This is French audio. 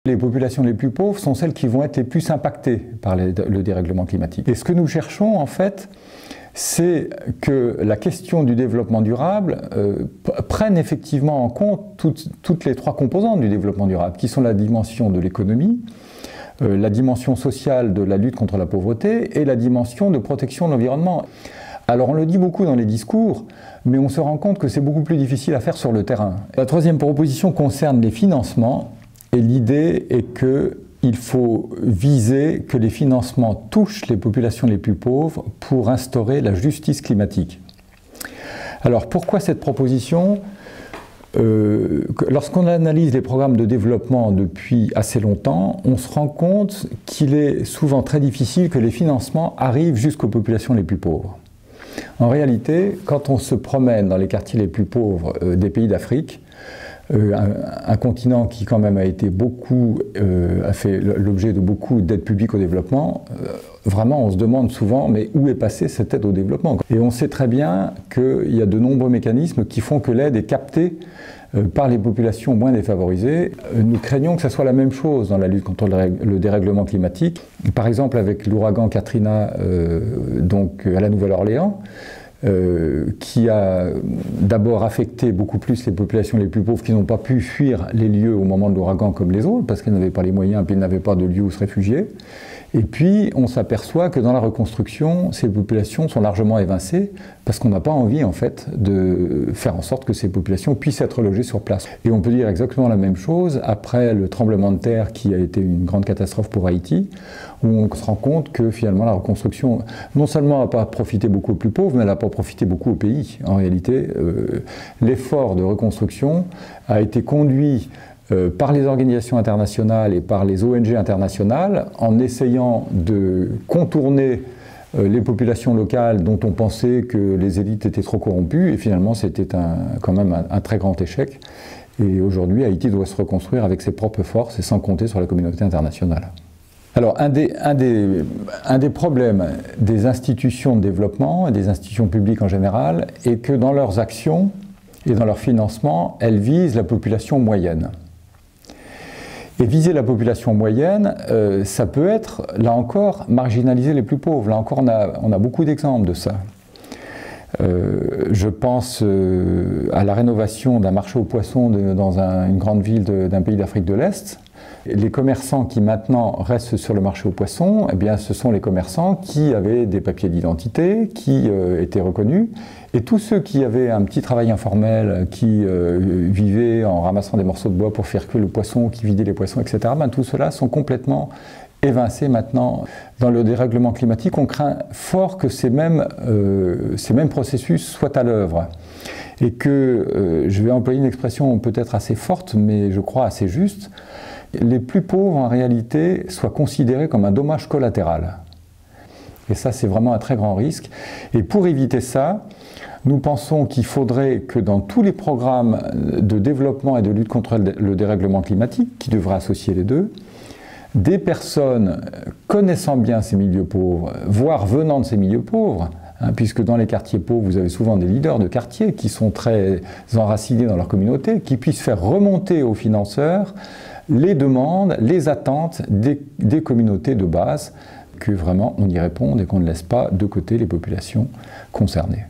Les populations les plus pauvres sont celles qui vont être les plus impactées par le dérèglement climatique. Et ce que nous cherchons, en fait, c'est que la question du développement durable prenne effectivement en compte toutes les trois composantes du développement durable, qui sont la dimension de l'économie, la dimension sociale de la lutte contre la pauvreté et la dimension de protection de l'environnement. Alors on le dit beaucoup dans les discours, mais on se rend compte que c'est beaucoup plus difficile à faire sur le terrain. La troisième proposition concerne les financements, et l'idée est qu'il faut viser que les financements touchent les populations les plus pauvres pour instaurer la justice climatique. Alors pourquoi cette proposition ? Lorsqu'on analyse les programmes de développement depuis assez longtemps, on se rend compte qu'il est souvent très difficile que les financements arrivent jusqu'aux populations les plus pauvres. En réalité, quand on se promène dans les quartiers les plus pauvres des pays d'Afrique, un continent qui quand même a fait l'objet de beaucoup d'aides publiques au développement, vraiment on se demande souvent mais où est passée cette aide au développement? Et on sait très bien qu'il y a de nombreux mécanismes qui font que l'aide est captée par les populations moins défavorisées. Nous craignons que ça soit la même chose dans la lutte contre le dérèglement climatique. Par exemple avec l'ouragan Katrina à la Nouvelle-Orléans, qui a d'abord affecté beaucoup plus les populations les plus pauvres qui n'ont pas pu fuir les lieux au moment de l'ouragan comme les autres, parce qu'elles n'avaient pas les moyens et puis n'avaient pas de lieu où se réfugier. Et puis on s'aperçoit que dans la reconstruction, ces populations sont largement évincées, parce qu'on n'a pas envie en fait de faire en sorte que ces populations puissent être logées sur place. Et on peut dire exactement la même chose après le tremblement de terre qui a été une grande catastrophe pour Haïti, où on se rend compte que finalement la reconstruction, non seulement n'a pas profité beaucoup aux plus pauvres, mais elle n'a pas profité beaucoup au pays. En réalité, l'effort de reconstruction a été conduit par les organisations internationales et par les ONG internationales en essayant de contourner les populations locales dont on pensait que les élites étaient trop corrompues, et finalement c'était quand même un très grand échec. Et aujourd'hui, Haïti doit se reconstruire avec ses propres forces et sans compter sur la communauté internationale. Alors, un des problèmes des institutions de développement et des institutions publiques en général est que dans leurs actions et dans leur financement, elles visent la population moyenne. Et viser la population moyenne, ça peut être, là encore, marginaliser les plus pauvres. Là encore, on a beaucoup d'exemples de ça. Je pense à la rénovation d'un marché aux poissons dans une grande ville d'un pays d'Afrique de l'Est. Les commerçants qui maintenant restent sur le marché aux poissons, eh bien, ce sont les commerçants qui avaient des papiers d'identité, qui étaient reconnus, et tous ceux qui avaient un petit travail informel, qui vivaient en ramassant des morceaux de bois pour faire cuire le poisson, qui vidaient les poissons, etc., ben, tout cela sont complètement évincés maintenant. Dans le dérèglement climatique, on craint fort que ces mêmes processus soient à l'œuvre. Et que, je vais employer une expression peut-être assez forte, mais je crois assez juste, les plus pauvres en réalité soient considérés comme un dommage collatéral. Et ça, c'est vraiment un très grand risque. Et pour éviter ça, nous pensons qu'il faudrait que dans tous les programmes de développement et de lutte contre le dérèglement climatique, qui devraient associer les deux, des personnes connaissant bien ces milieux pauvres, voire venant de ces milieux pauvres, puisque dans les quartiers pauvres, vous avez souvent des leaders de quartier qui sont très enracinés dans leur communauté, qui puissent faire remonter aux financeurs les demandes, les attentes des communautés de base, que vraiment on y réponde et qu'on ne laisse pas de côté les populations concernées.